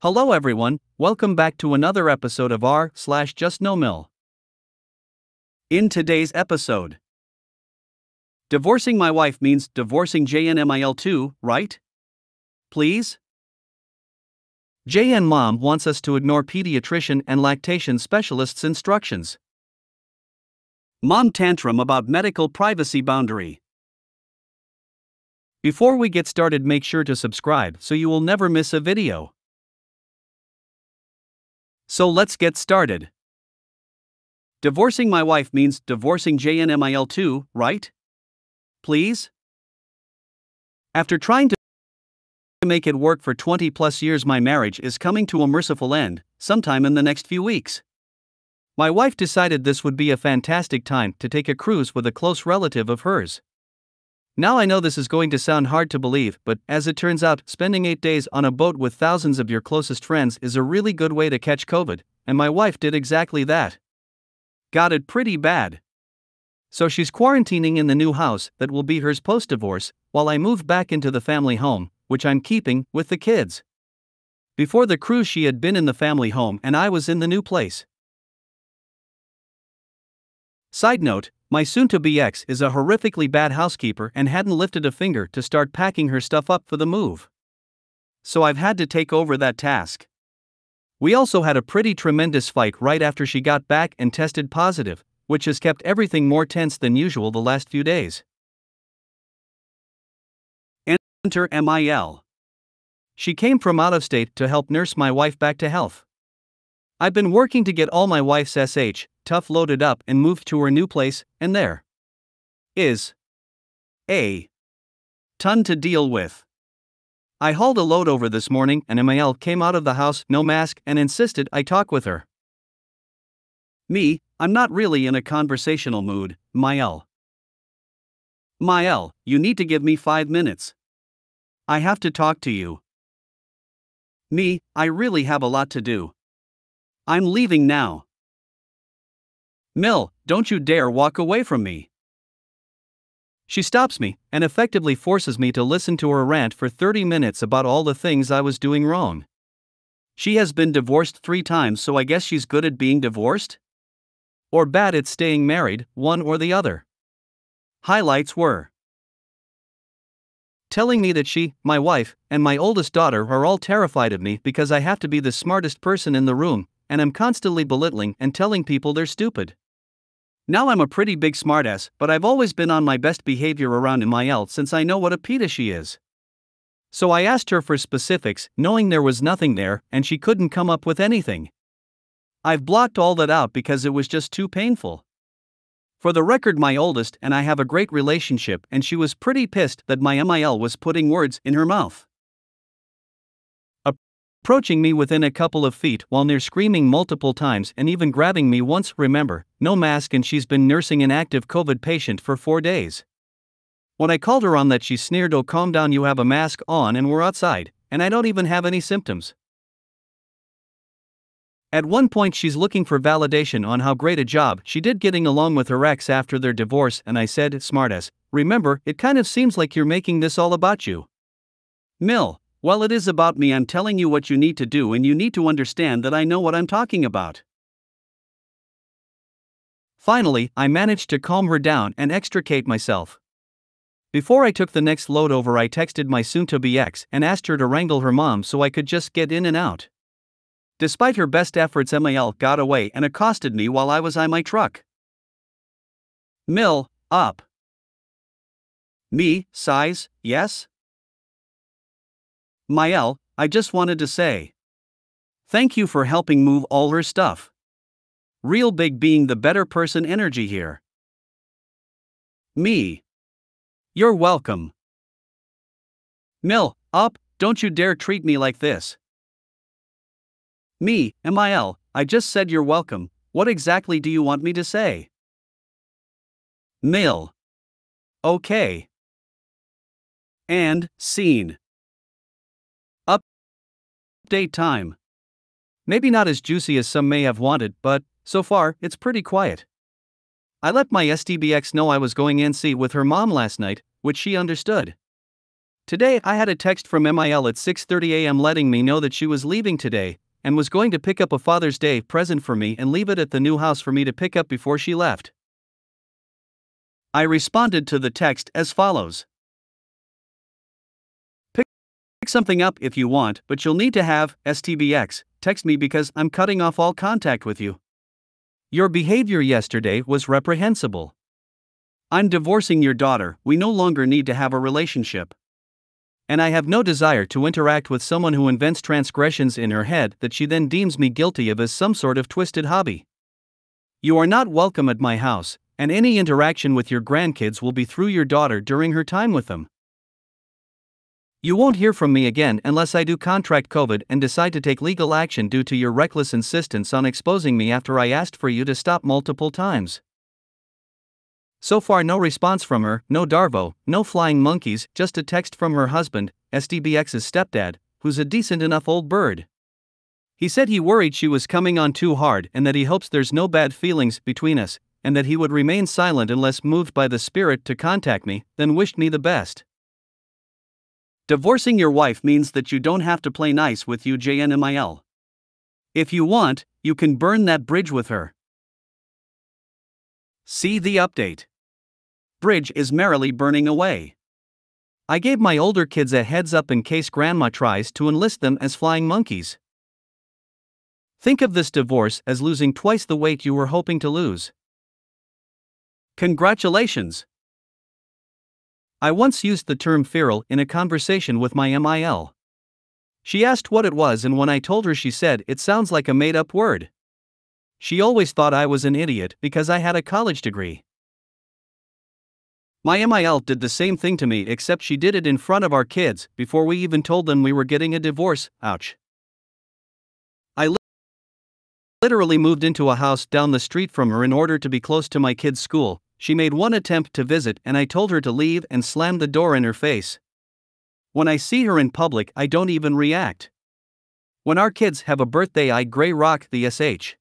Hello everyone, welcome back to another episode of r/JustNoMil. In today's episode, divorcing my wife means divorcing JNMIL too, right? Please? JN mom wants us to ignore pediatrician and lactation specialist's instructions. Mom tantrum about medical privacy boundary. Before we get started, make sure to subscribe so you will never miss a video. So let's get started. Divorcing my wife means divorcing JNMIL too, right? Please? After trying to make it work for 20 plus years, my marriage is coming to a merciful end, sometime in the next few weeks. My wife decided this would be a fantastic time to take a cruise with a close relative of hers. Now I know this is going to sound hard to believe, but as it turns out, spending 8 days on a boat with thousands of your closest friends is a really good way to catch COVID, and my wife did exactly that. Got it pretty bad. So she's quarantining in the new house that will be hers post-divorce, while I move back into the family home, which I'm keeping, with the kids. Before the cruise she had been in the family home and I was in the new place. Side note, my soon-to-be ex is a horrifically bad housekeeper and hadn't lifted a finger to start packing her stuff up for the move. So I've had to take over that task. We also had a pretty tremendous fight right after she got back and tested positive, which has kept everything more tense than usual the last few days. Enter MIL. She came from out of state to help nurse my wife back to health. I've been working to get all my wife's tough loaded up and moved to her new place, and there is a ton to deal with. I hauled a load over this morning and MIL came out of the house, no mask, and insisted I talk with her. I'm not really in a conversational mood, MIL. MIL, you need to give me 5 minutes. I have to talk to you. I really have a lot to do. I'm leaving now. Mil, don't you dare walk away from me. She stops me and effectively forces me to listen to her rant for 30 minutes about all the things I was doing wrong. She has been divorced 3 times, so I guess she's good at being divorced? Or bad at staying married, one or the other. Highlights were telling me that she, my wife, and my oldest daughter are all terrified of me because I have to be the smartest person in the room, and I'm constantly belittling and telling people they're stupid. Now I'm a pretty big smartass, but I've always been on my best behavior around MIL since I know what a PETA she is. So I asked her for specifics, knowing there was nothing there and she couldn't come up with anything. I've blocked all that out because it was just too painful. For the record, my oldest and I have a great relationship, and she was pretty pissed that my MIL was putting words in her mouth. Approaching me within a couple of feet while near screaming multiple times and even grabbing me once. Remember, no mask, and she's been nursing an active COVID patient for 4 days. When I called her on that, she sneered, "Oh, calm down, you have a mask on and we're outside, and I don't even have any symptoms." At one point she's looking for validation on how great a job she did getting along with her ex after their divorce, and I said, "Smartass, remember, it kind of seems like you're making this all about you." Mil, well, it is about me. I'm telling you what you need to do, and you need to understand that I know what I'm talking about. Finally, I managed to calm her down and extricate myself. Before I took the next load over, I texted my soon-to-be ex and asked her to wrangle her mom so I could just get in and out. Despite her best efforts, MIL got away and accosted me while I was on my truck. Mil, up. Size, yes? MIL, I just wanted to say thank you for helping move all her stuff. Real big being the better person energy here. You're welcome. Mil, up, don't you dare treat me like this. MIL, I just said you're welcome. What exactly do you want me to say? Mil. Okay. And scene. Update time. Maybe not as juicy as some may have wanted, but so far, it's pretty quiet. I let my STBX know I was going NC with her mom last night, which she understood. Today I had a text from MIL at 6:30 a.m. letting me know that she was leaving today and was going to pick up a Father's Day present for me and leave it at the new house for me to pick up before she left. I responded to the text as follows. Pick something up if you want, but you'll need to have STBX text me because I'm cutting off all contact with you. Your behavior yesterday was reprehensible. I'm divorcing your daughter, we no longer need to have a relationship. And I have no desire to interact with someone who invents transgressions in her head that she then deems me guilty of as some sort of twisted hobby. You are not welcome at my house, and any interaction with your grandkids will be through your daughter during her time with them. You won't hear from me again unless I do contract COVID and decide to take legal action due to your reckless insistence on exposing me after I asked for you to stop multiple times. So far no response from her, no Darvo, no flying monkeys, just a text from her husband, STBX's stepdad, who's a decent enough old bird. He said he worried she was coming on too hard and that he hopes there's no bad feelings between us, and that he would remain silent unless moved by the spirit to contact me, then wished me the best. Divorcing your wife means that you don't have to play nice with you, JNMIL. If you want, you can burn that bridge with her. See the update. Bridge is merrily burning away. I gave my older kids a heads up in case grandma tries to enlist them as flying monkeys. Think of this divorce as losing twice the weight you were hoping to lose. Congratulations! I once used the term feral in a conversation with my MIL. She asked what it was, and when I told her, she said it sounds like a made-up word. She always thought I was an idiot because I had a college degree. My MIL did the same thing to me, except she did it in front of our kids before we even told them we were getting a divorce. Ouch. I literally moved into a house down the street from her in order to be close to my kids' school. She made one attempt to visit and I told her to leave and slammed the door in her face. When I see her in public, I don't even react. When our kids have a birthday, I gray rock the SH.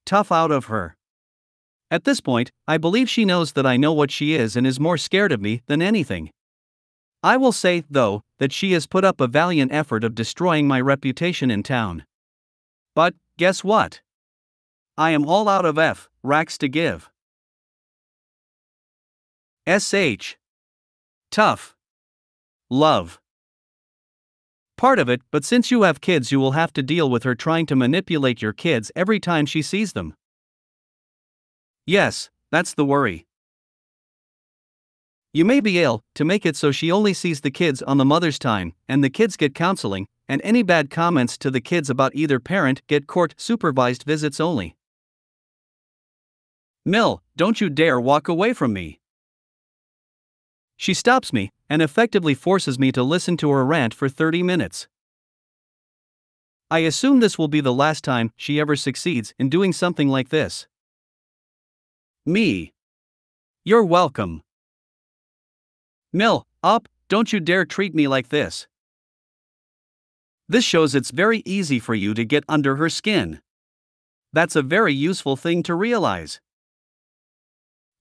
Tough out of her. At this point, I believe she knows that I know what she is and is more scared of me than anything. I will say, though, that she has put up a valiant effort of destroying my reputation in town. But, guess what? I am all out of racks to give. SH. Tough. Love. Part of it, but since you have kids, you will have to deal with her trying to manipulate your kids every time she sees them. Yes, that's the worry. You may be able to make it so she only sees the kids on the mother's time, and the kids get counseling, and any bad comments to the kids about either parent get court-supervised visits only. Mil, don't you dare walk away from me. She stops me, and effectively forces me to listen to her rant for 30 minutes. I assume this will be the last time she ever succeeds in doing something like this. Me. You're welcome. Mil, don't you dare treat me like this. This shows it's very easy for you to get under her skin. That's a very useful thing to realize.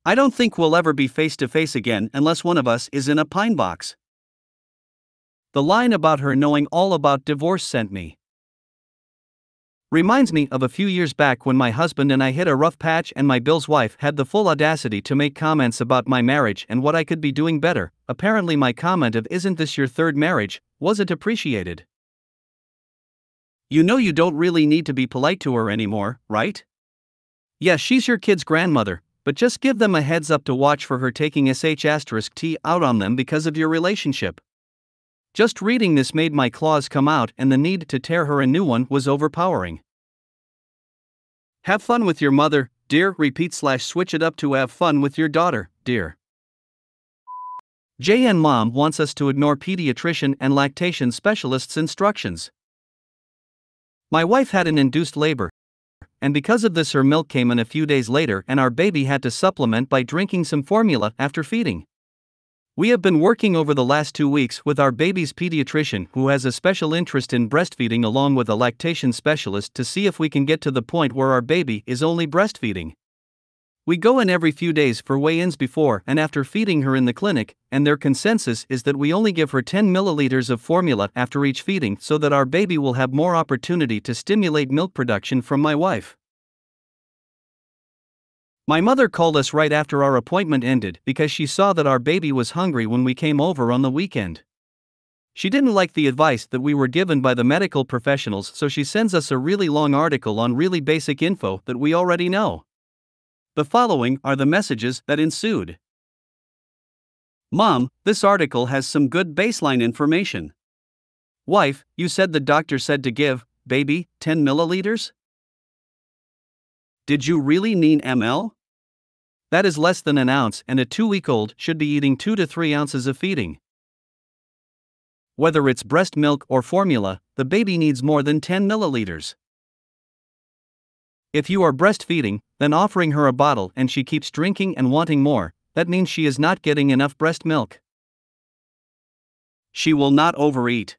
I don't think we'll ever be face to face again unless one of us is in a pine box. The line about her knowing all about divorce sent me. Reminds me of a few years back when my husband and I hit a rough patch and my Bill's wife had the full audacity to make comments about my marriage and what I could be doing better. Apparently my comment of "Isn't this your third marriage?" wasn't appreciated. You know you don't really need to be polite to her anymore, right? Yes, she's your kid's grandmother, but just give them a heads up to watch for her taking sh*t out on them because of your relationship. Just reading this made my claws come out and the need to tear her a new one was overpowering. Have fun with your mother, dear. Switch it up to have fun with your daughter, dear. JN mom wants us to ignore pediatrician and lactation specialist's instructions. My wife had an induced labor, and because of this her milk came in a few days later and our baby had to supplement by drinking some formula after feeding. We have been working over the last 2 weeks with our baby's pediatrician, who has a special interest in breastfeeding, along with a lactation specialist, to see if we can get to the point where our baby is only breastfeeding. We go in every few days for weigh-ins before and after feeding her in the clinic, and their consensus is that we only give her 10 milliliters of formula after each feeding so that our baby will have more opportunity to stimulate milk production from my wife. My mother called us right after our appointment ended because she saw that our baby was hungry when we came over on the weekend. She didn't like the advice that we were given by the medical professionals, so she sends us a really long article on really basic info that we already know. The following are the messages that ensued. Mom, this article has some good baseline information. Wife, you said the doctor said to give baby 10 milliliters? Did you really mean ml? That is less than an ounce, and a 2-week-old should be eating 2 to 3 ounces of feeding. Whether it's breast milk or formula, the baby needs more than 10 milliliters. If you are breastfeeding, then offering her a bottle and she keeps drinking and wanting more, that means she is not getting enough breast milk. She will not overeat.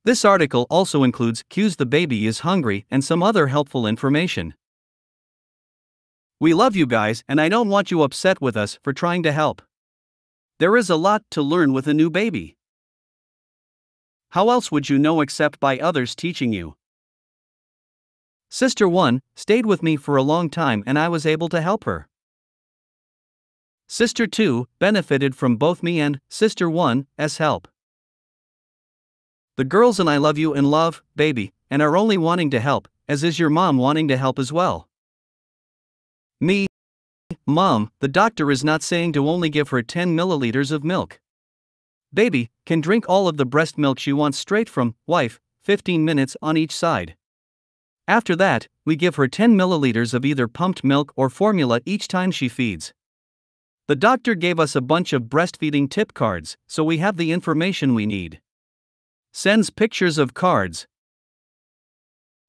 This article also includes cues the baby is hungry and some other helpful information. We love you guys, and I don't want you upset with us for trying to help. There is a lot to learn with a new baby. How else would you know except by others teaching you? Sister 1 stayed with me for a long time and I was able to help her. Sister 2 benefited from both me and Sister 1's help. The girls and I love you and love, baby, and are only wanting to help, as is your mom wanting to help as well. Me, Mom, the doctor is not saying to only give her 10 milliliters of milk. Baby can drink all of the breast milk she wants straight from wife, 15 minutes on each side. After that, we give her 10 milliliters of either pumped milk or formula each time she feeds. The doctor gave us a bunch of breastfeeding tip cards, so we have the information we need. Sends pictures of cards.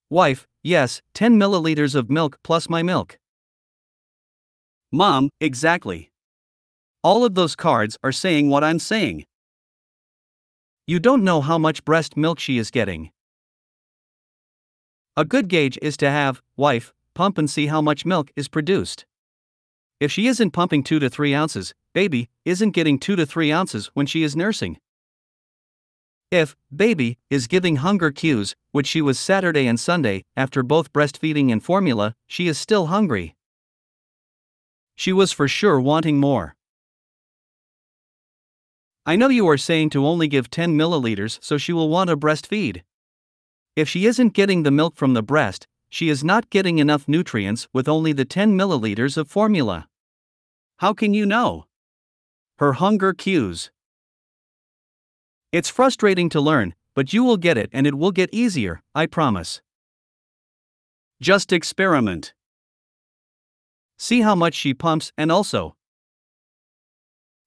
Wife, yes, 10 milliliters of milk plus my milk. Mom, exactly. All of those cards are saying what I'm saying. You don't know how much breast milk she is getting. A good gauge is to have, wife, pump and see how much milk is produced. If she isn't pumping 2 to 3 ounces, baby isn't getting 2 to 3 ounces when she is nursing. If baby is giving hunger cues, which she was Saturday and Sunday, after both breastfeeding and formula, she is still hungry. She was for sure wanting more. I know you are saying to only give 10 milliliters so she will want to breastfeed. If she isn't getting the milk from the breast, she is not getting enough nutrients with only the 10 milliliters of formula. How can you know? Her hunger cues. It's frustrating to learn, but you will get it and it will get easier, I promise. Just experiment. See how much she pumps and also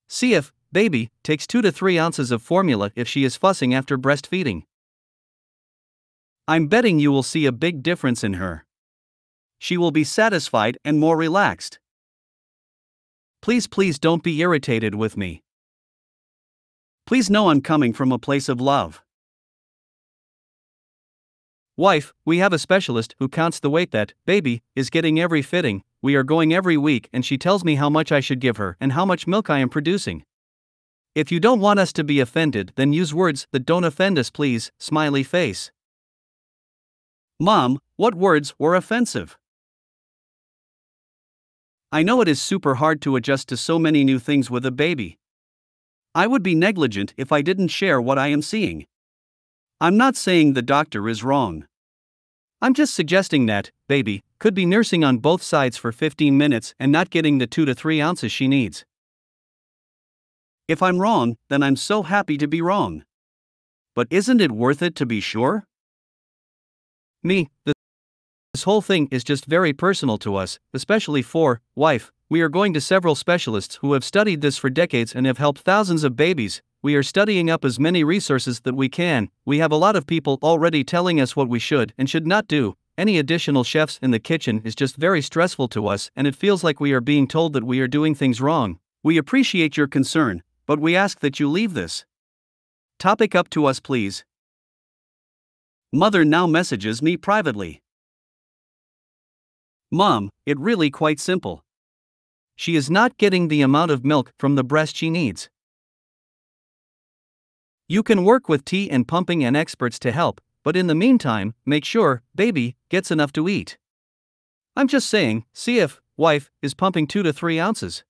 see if baby takes 2 to 3 ounces of formula if she is fussing after breastfeeding. I'm betting you will see a big difference in her. She will be satisfied and more relaxed. Please don't be irritated with me. Please know I'm coming from a place of love. Wife, we have a specialist who counts the weight that baby is getting every fitting. We are going every week and she tells me how much I should give her and how much milk I am producing. If you don't want us to be offended, then use words that don't offend us, please, smiley face. Mom, what words were offensive? I know it is super hard to adjust to so many new things with a baby. I would be negligent if I didn't share what I am seeing. I'm not saying the doctor is wrong. I'm just suggesting that baby could be nursing on both sides for 15 minutes and not getting the 2 to 3 ounces she needs. If I'm wrong, then I'm so happy to be wrong. But isn't it worth it to be sure? This whole thing is just very personal to us, especially for wife. We are going to several specialists who have studied this for decades and have helped thousands of babies. We are studying up as many resources that we can. We have a lot of people already telling us what we should and should not do. Any additional chefs in the kitchen is just very stressful to us, and it feels like we are being told that we are doing things wrong. We appreciate your concern, but we ask that you leave this topic up to us, please. Mother now messages me privately. Mom, it really quite simple. She is not getting the amount of milk from the breast she needs. You can work with tea and pumping and experts to help, but in the meantime, make sure baby gets enough to eat. I'm just saying, see if wife is pumping 2 to 3 ounces.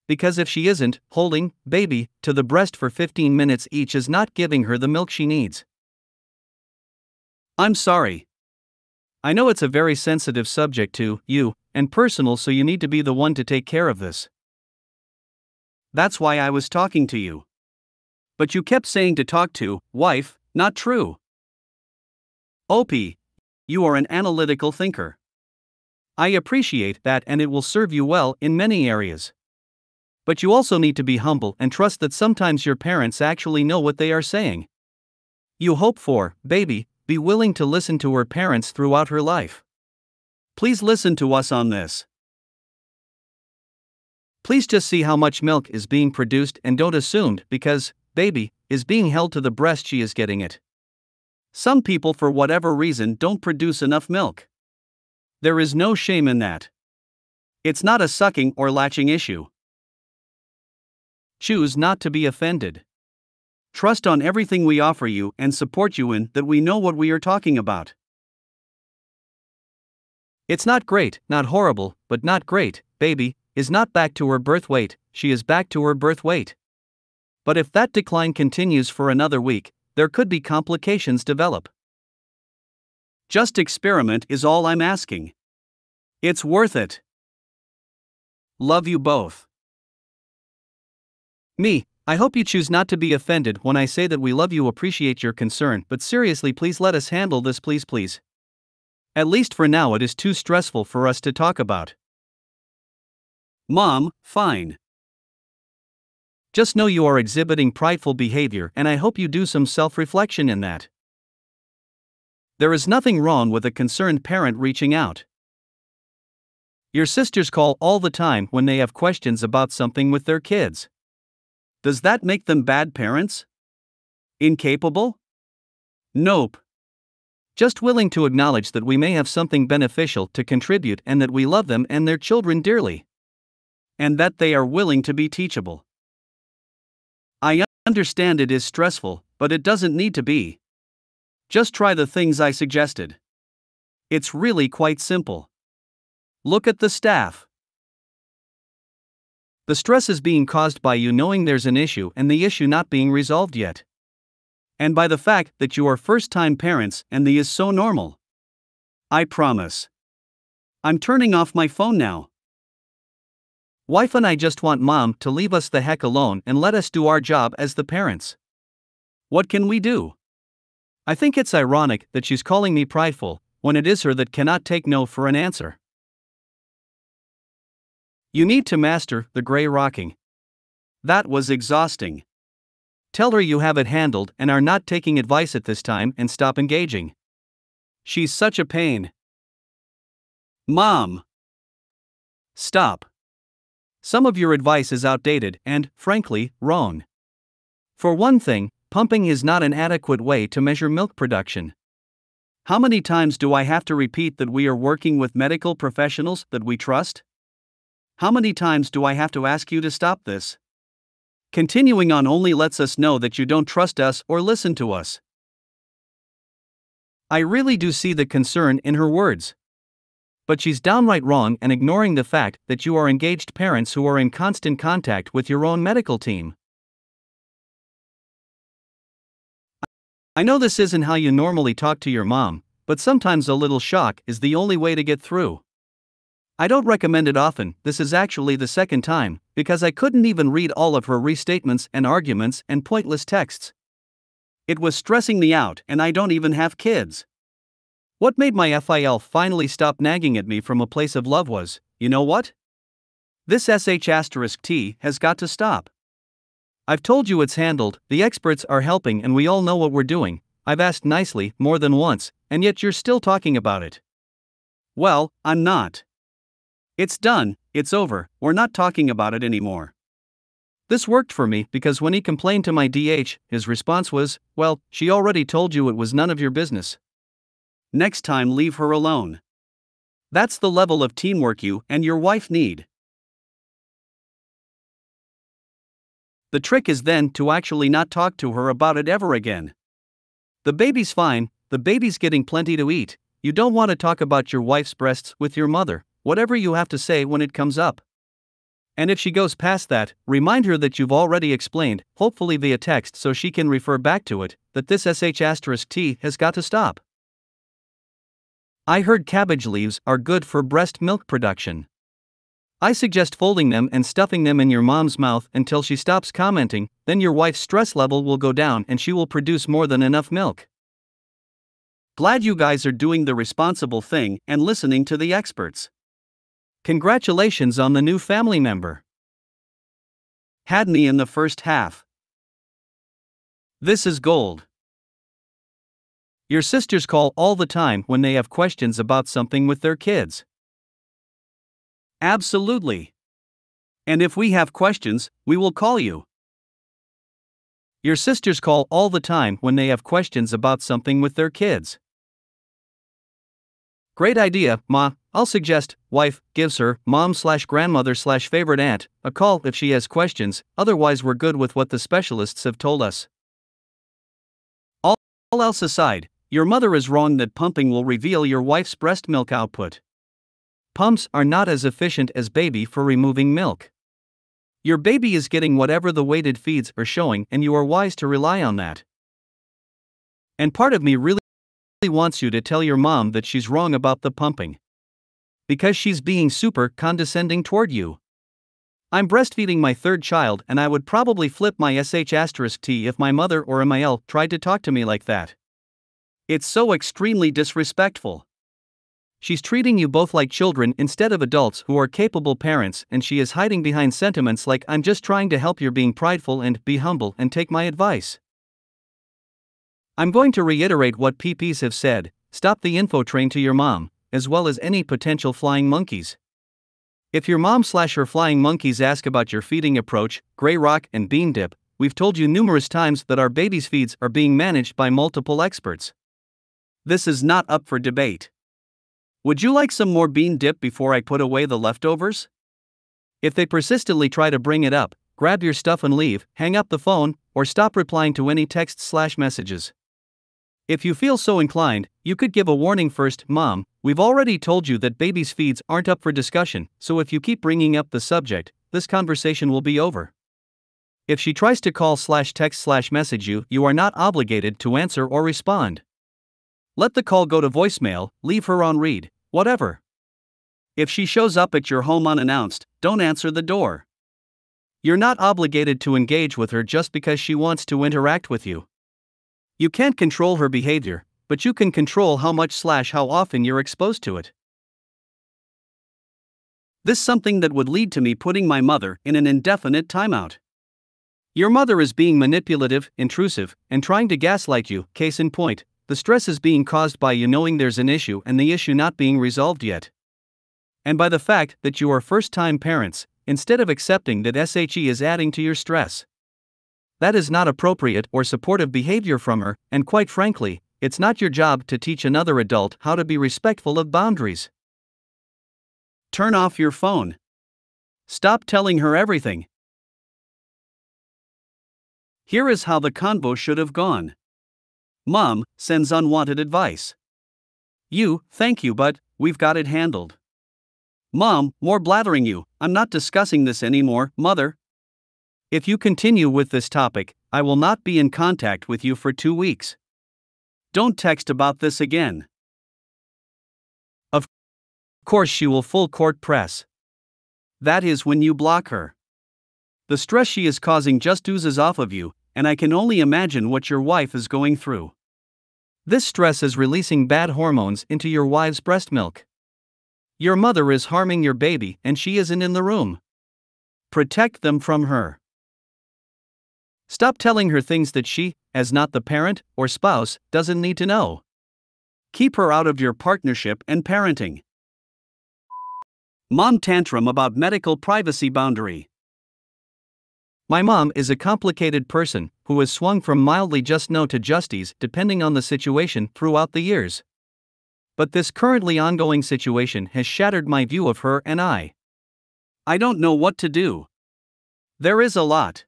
Because if she isn't, holding baby to the breast for 15 minutes each is not giving her the milk she needs. I'm sorry. I know it's a very sensitive subject to you and personal, so you need to be the one to take care of this. That's why I was talking to you. But you kept saying to talk to wife, not true. OP, you are an analytical thinker. I appreciate that and it will serve you well in many areas. But you also need to be humble and trust that sometimes your parents actually know what they are saying. You hope for baby be willing to listen to her parents throughout her life. Please listen to us on this. Please just see how much milk is being produced and don't assume because baby is being held to the breast she is getting it. Some people for whatever reason don't produce enough milk. There is no shame in that. It's not a sucking or latching issue. Choose not to be offended. Trust on everything we offer you and support you in that we know what we are talking about. It's not great, not horrible, but not great. Baby is not back to her birth weight, she is back to her birth weight. But if that decline continues for another week, there could be complications develop. Just experiment is all I'm asking. It's worth it. Love you both. Me, I hope you choose not to be offended when I say that we love you, appreciate your concern, but seriously, please let us handle this, please. At least for now, it is too stressful for us to talk about. Mom, fine. Just know you are exhibiting prideful behavior and I hope you do some self-reflection in that. There is nothing wrong with a concerned parent reaching out. Your sisters call all the time when they have questions about something with their kids. Does that make them bad parents? Incapable? Nope. Just willing to acknowledge that we may have something beneficial to contribute and that we love them and their children dearly. And that they are willing to be teachable. I understand it is stressful, but it doesn't need to be. Just try the things I suggested. It's really quite simple. Look at the staff. The stress is being caused by you knowing there's an issue and the issue not being resolved yet. And by the fact that you are first-time parents and the is so normal. I promise. I'm turning off my phone now. Wife and I just want mom to leave us the heck alone and let us do our job as the parents. What can we do? I think it's ironic that she's calling me prideful when it is her that cannot take no for an answer. You need to master the gray rocking. That was exhausting. Tell her you have it handled and are not taking advice at this time and stop engaging. She's such a pain. Mom. Stop. Some of your advice is outdated and, frankly, wrong. For one thing, pumping is not an adequate way to measure milk production. How many times do I have to repeat that we are working with medical professionals that we trust? How many times do I have to ask you to stop this? Continuing on only lets us know that you don't trust us or listen to us. I really do see the concern in her words. But she's downright wrong and ignoring the fact that you are engaged parents who are in constant contact with your own medical team. I know this isn't how you normally talk to your mom, but sometimes a little shock is the only way to get through. I don't recommend it often, this is actually the second time, because I couldn't even read all of her restatements and arguments and pointless texts. It was stressing me out and I don't even have kids. What made my FIL finally stop nagging at me from a place of love was, you know what? This sh*t has got to stop. I've told you it's handled, the experts are helping and we all know what we're doing. I've asked nicely more than once, and yet you're still talking about it. Well, I'm not. It's done, it's over, we're not talking about it anymore. This worked for me because when he complained to my DH, his response was, well, she already told you it was none of your business. Next time leave her alone. That's the level of teamwork you and your wife need. The trick is then to actually not talk to her about it ever again. The baby's fine, the baby's getting plenty to eat. You don't want to talk about your wife's breasts with your mother, whatever you have to say when it comes up. And if she goes past that, remind her that you've already explained, hopefully via text so she can refer back to it, that this sh*t has got to stop. I heard cabbage leaves are good for breast milk production. I suggest folding them and stuffing them in your mom's mouth until she stops commenting, then your wife's stress level will go down and she will produce more than enough milk. Glad you guys are doing the responsible thing and listening to the experts. Congratulations on the new family member. Had me in the first half. This is gold. Your sisters call all the time when they have questions about something with their kids. Absolutely. And if we have questions, we will call you. Your sisters call all the time when they have questions about something with their kids. Great idea, Ma. I'll suggest, wife, gives her, mom/grandmother/favorite aunt, a call if she has questions, otherwise we're good with what the specialists have told us. All else aside, your mother is wrong that pumping will reveal your wife's breast milk output. Pumps are not as efficient as baby for removing milk. Your baby is getting whatever the weighted feeds are showing and you are wise to rely on that. And part of me really wants you to tell your mom that she's wrong about the pumping. Because she's being super condescending toward you. I'm breastfeeding my third child and I would probably flip my sh*t if my mother or MIL tried to talk to me like that. It's so extremely disrespectful. She's treating you both like children instead of adults who are capable parents, and she is hiding behind sentiments like I'm just trying to help, you're being prideful, and be humble and take my advice. I'm going to reiterate what PPs have said: stop the info train to your mom, as well as any potential flying monkeys. If your mom/her flying monkeys ask about your feeding approach, gray rock and bean dip, we've told you numerous times that our baby's feeds are being managed by multiple experts. This is not up for debate. Would you like some more bean dip before I put away the leftovers? If they persistently try to bring it up, grab your stuff and leave, hang up the phone, or stop replying to any texts/messages. If you feel so inclined, you could give a warning first: Mom, we've already told you that baby's feeds aren't up for discussion, so if you keep bringing up the subject, this conversation will be over. If she tries to call/text/message you, you are not obligated to answer or respond. Let the call go to voicemail, leave her on read, whatever. If she shows up at your home unannounced, don't answer the door. You're not obligated to engage with her just because she wants to interact with you. You can't control her behavior, but you can control how much/how often you're exposed to it. This is something that would lead to me putting my mother in an indefinite timeout. Your mother is being manipulative, intrusive, and trying to gaslight you. Case in point, the stress is being caused by you knowing there's an issue and the issue not being resolved yet. And by the fact that you are first-time parents, instead of accepting that SHE is adding to your stress. That is not appropriate or supportive behavior from her, and quite frankly, it's not your job to teach another adult how to be respectful of boundaries. Turn off your phone. Stop telling her everything. Here is how the convo should have gone. Mom sends unwanted advice. You, thank you, but we've got it handled. Mom, more blathering you, I'm not discussing this anymore, Mother. If you continue with this topic, I will not be in contact with you for 2 weeks. Don't text about this again. Of course, she will full court press. That is when you block her. The stress she is causing just oozes off of you, and I can only imagine what your wife is going through. This stress is releasing bad hormones into your wife's breast milk. Your mother is harming your baby and she isn't in the room. Protect them from her. Stop telling her things that she, as not the parent or spouse, doesn't need to know. Keep her out of your partnership and parenting. Mom tantrum about medical privacy boundary. My mom is a complicated person who has swung from mildly just no to justies depending on the situation throughout the years. But this currently ongoing situation has shattered my view of her and I. I don't know what to do. There is a lot.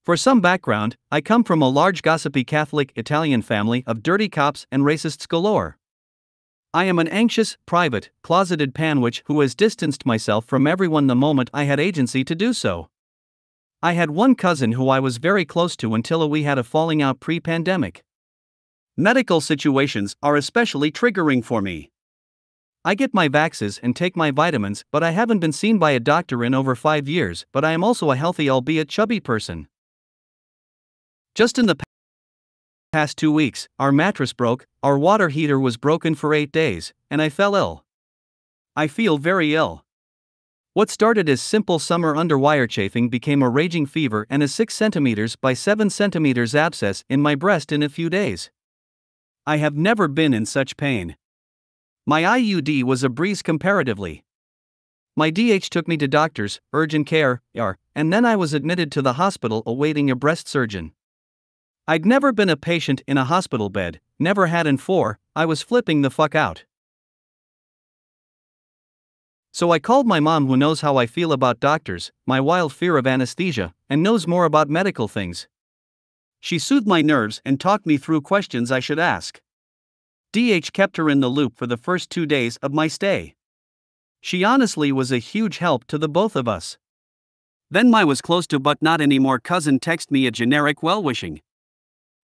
For some background, I come from a large gossipy Catholic Italian family of dirty cops and racists galore. I am an anxious, private, closeted panwitch who has distanced myself from everyone the moment I had agency to do so. I had one cousin who I was very close to until we had a falling out pre-pandemic. Medical situations are especially triggering for me. I get my vaxes and take my vitamins, but I haven't been seen by a doctor in over 5 years, but I am also a healthy albeit chubby person. Just in the past 2 weeks, our mattress broke, our water heater was broken for 8 days, and I fell ill. I feel very ill. What started as simple summer underwire chafing became a raging fever and a 6 centimeters by 7 centimeters abscess in my breast in a few days. I have never been in such pain. My IUD was a breeze comparatively. My DH took me to doctors, urgent care, and then I was admitted to the hospital awaiting a breast surgeon. I'd never been a patient in a hospital bed, never had in 4, I was flipping the fuck out. So I called my mom, who knows how I feel about doctors, my wild fear of anesthesia, and knows more about medical things. She soothed my nerves and talked me through questions I should ask. DH kept her in the loop for the first 2 days of my stay. She honestly was a huge help to the both of us. Then my was close to but not anymore cousin texted me a generic well-wishing.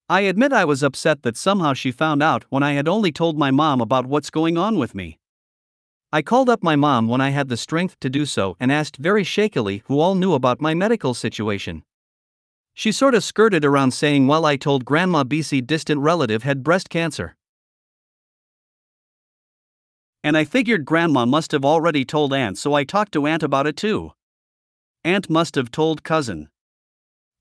I admit I was upset that somehow she found out when I had only told my mom about what's going on with me. I called up my mom when I had the strength to do so and asked very shakily who all knew about my medical situation. She sort of skirted around saying, well, I told Grandma BC distant relative had breast cancer. And I figured Grandma must have already told Aunt, so I talked to Aunt about it too. Aunt must have told cousin.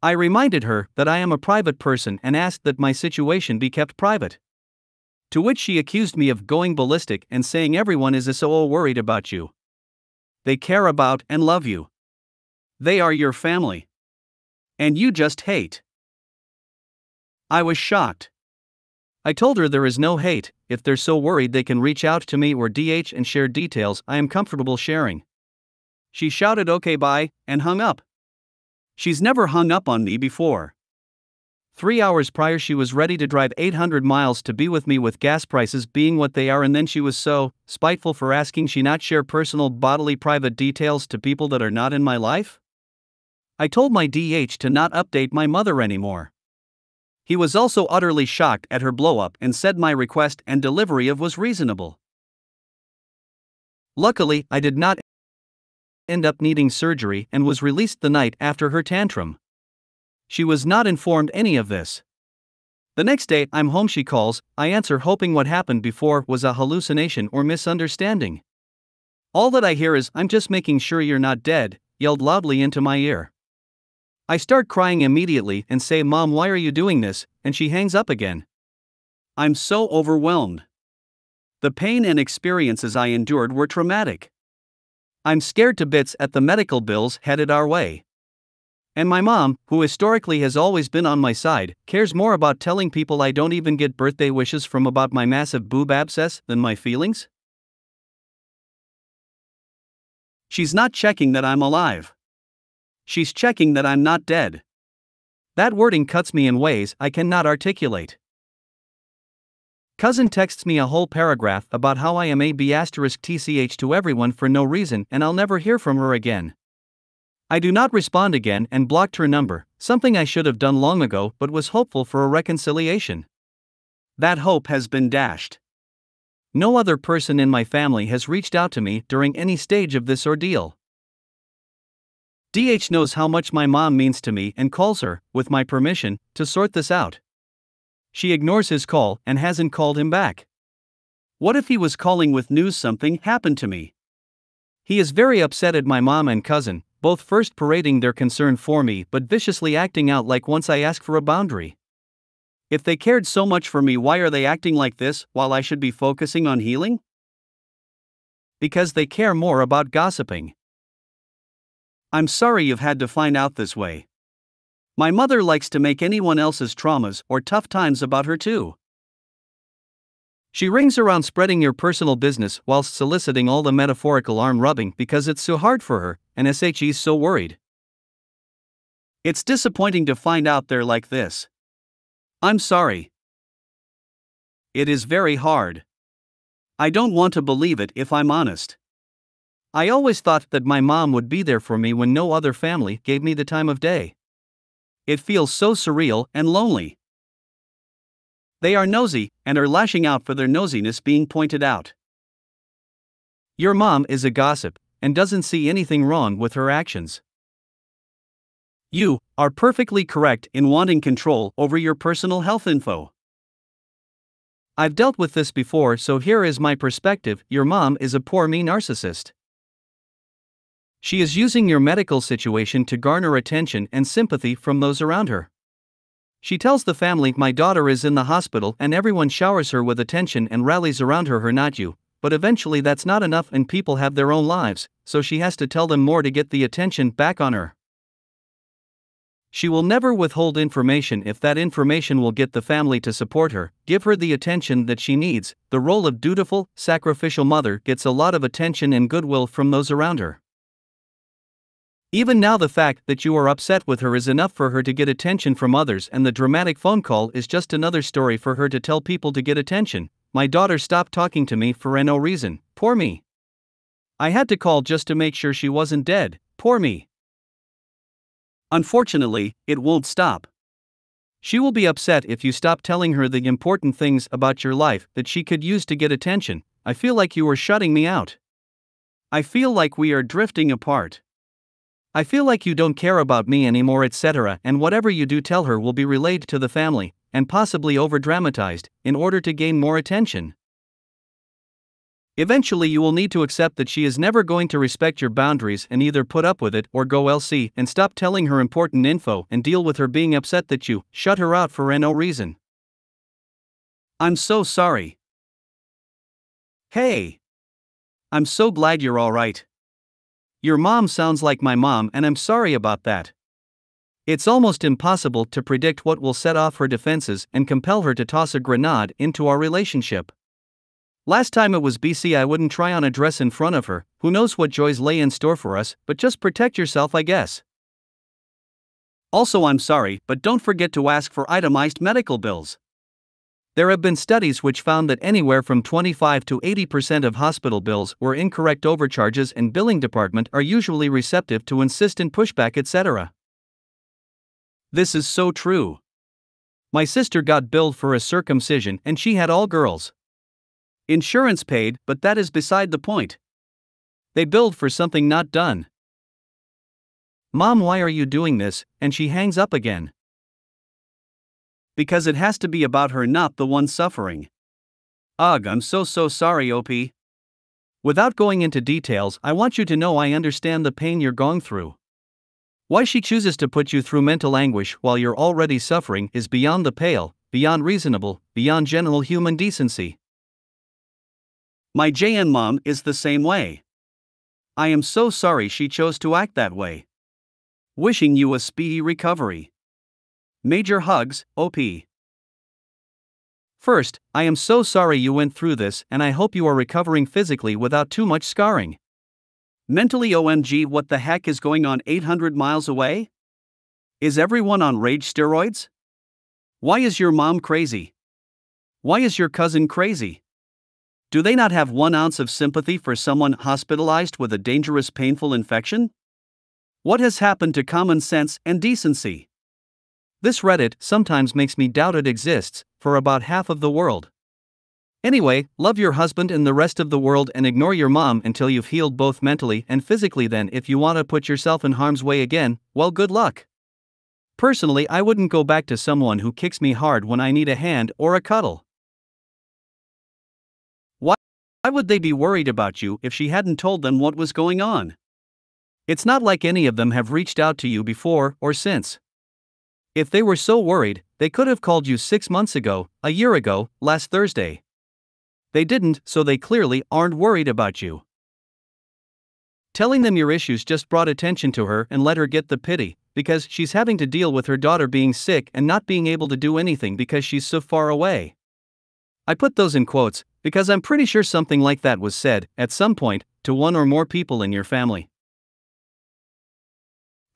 I reminded her that I am a private person and asked that my situation be kept private. To which she accused me of going ballistic and saying everyone is so worried about you. They care about and love you. They are your family. And you just hate. I was shocked. I told her there is no hate. If they're so worried they can reach out to me or DH and share details I am comfortable sharing. She shouted okay bye, and hung up. She's never hung up on me before. 3 hours prior she was ready to drive 800 miles to be with me with gas prices being what they are, and then she was so spiteful for asking she not share personal bodily private details to people that are not in my life. I told my DH to not update my mother anymore. He was also utterly shocked at her blow-up and said my request and delivery of was reasonable. Luckily, I did not end up needing surgery and was released the night after her tantrum. She was not informed any of this. The next day, I'm home, she calls, I answer hoping what happened before was a hallucination or misunderstanding. All that I hear is, I'm just making sure you're not dead, yelled loudly into my ear. I start crying immediately and say, Mom, why are you doing this? And she hangs up again. I'm so overwhelmed. The pain and experiences I endured were traumatic. I'm scared to bits at the medical bills headed our way. And my mom, who historically has always been on my side, cares more about telling people I don't even get birthday wishes from about my massive boob abscess than my feelings. She's not checking that I'm alive. She's checking that I'm not dead. That wording cuts me in ways I cannot articulate. Cousin texts me a whole paragraph about how I am a B*TCH to everyone for no reason and I'll never hear from her again. I do not respond again and blocked her number, something I should have done long ago but was hopeful for a reconciliation. That hope has been dashed. No other person in my family has reached out to me during any stage of this ordeal. DH knows how much my mom means to me and calls her, with my permission, to sort this out. She ignores his call and hasn't called him back. What if he was calling with news something happened to me? He is very upset at my mom and cousin, both first parading their concern for me but viciously acting out like once I ask for a boundary. If they cared so much for me, why are they acting like this while I should be focusing on healing? Because they care more about gossiping. I'm sorry you've had to find out this way. My mother likes to make anyone else's traumas or tough times about her too. She rings around spreading your personal business whilst soliciting all the metaphorical arm rubbing because it's so hard for her, and she's so worried. It's disappointing to find out they're like this. I'm sorry. It is very hard. I don't want to believe it if I'm honest. I always thought that my mom would be there for me when no other family gave me the time of day. It feels so surreal and lonely. They are nosy and are lashing out for their nosiness being pointed out. Your mom is a gossip and doesn't see anything wrong with her actions. You are perfectly correct in wanting control over your personal health info. I've dealt with this before, so here is my perspective. Your mom is a poor me narcissist. She is using your medical situation to garner attention and sympathy from those around her. She tells the family, my daughter is in the hospital, and everyone showers her with attention and rallies around her, not you. But eventually that's not enough and people have their own lives, so she has to tell them more to get the attention back on her. She will never withhold information if that information will get the family to support her, give her the attention that she needs. The role of dutiful, sacrificial mother gets a lot of attention and goodwill from those around her. Even now, the fact that you are upset with her is enough for her to get attention from others, and the dramatic phone call is just another story for her to tell people to get attention. My daughter stopped talking to me for no reason. Poor me. I had to call just to make sure she wasn't dead. Poor me. Unfortunately, it won't stop. She will be upset if you stop telling her the important things about your life that she could use to get attention. I feel like you are shutting me out. I feel like we are drifting apart. I feel like you don't care about me anymore, etc. And whatever you do tell her will be relayed to the family, and possibly over-dramatized, in order to gain more attention. Eventually you will need to accept that she is never going to respect your boundaries and either put up with it or go LC and stop telling her important info and deal with her being upset that you shut her out for no reason. I'm so sorry. Hey. I'm so glad you're alright. Your mom sounds like my mom, and I'm sorry about that. It's almost impossible to predict what will set off her defenses and compel her to toss a grenade into our relationship. Last time it was BC, I wouldn't try on a dress in front of her. Who knows what joys lay in store for us, but just protect yourself, I guess. Also, I'm sorry, but don't forget to ask for itemized medical bills. There have been studies which found that anywhere from 25 to 80% of hospital bills were incorrect overcharges, and billing department are usually receptive to insistent pushback, etc. This is so true. My sister got billed for a circumcision and she had all girls. Insurance paid, but that is beside the point. They billed for something not done. Mom, why are you doing this? And she hangs up again. Because it has to be about her, not the one suffering. Ugh, I'm so sorry, OP. Without going into details, I want you to know I understand the pain you're going through. Why she chooses to put you through mental anguish while you're already suffering is beyond the pale, beyond reasonable, beyond general human decency. My JN mom is the same way. I am so sorry she chose to act that way. Wishing you a speedy recovery. Major hugs, OP. First, I am so sorry you went through this, and I hope you are recovering physically without too much scarring. Mentally, OMG, what the heck is going on 800 miles away? Is everyone on rage steroids? Why is your mom crazy? Why is your cousin crazy? Do they not have 1 ounce of sympathy for someone hospitalized with a dangerous, painful infection? What has happened to common sense and decency? This Reddit sometimes makes me doubt it exists for about half of the world. Anyway, love your husband and the rest of the world and ignore your mom until you've healed both mentally and physically. Then, if you want to put yourself in harm's way again, well, good luck. Personally, I wouldn't go back to someone who kicks me hard when I need a hand or a cuddle. Why would they be worried about you if she hadn't told them what was going on? It's not like any of them have reached out to you before or since. If they were so worried, they could have called you 6 months ago, a year ago, last Thursday. They didn't, so they clearly aren't worried about you. Telling them your issues just brought attention to her and let her get the pity, because she's having to deal with her daughter being sick and not being able to do anything because she's so far away. I put those in quotes because I'm pretty sure something like that was said, at some point, to one or more people in your family.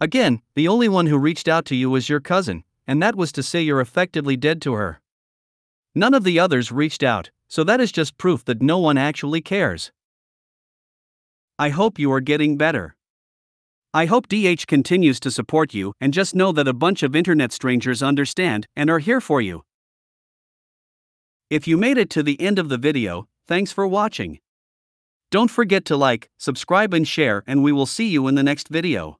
Again, the only one who reached out to you was your cousin, and that was to say you're effectively dead to her. None of the others reached out, so that is just proof that no one actually cares. I hope you are getting better. I hope DH continues to support you, and just know that a bunch of internet strangers understand and are here for you. If you made it to the end of the video, thanks for watching. Don't forget to like, subscribe and share, and we will see you in the next video.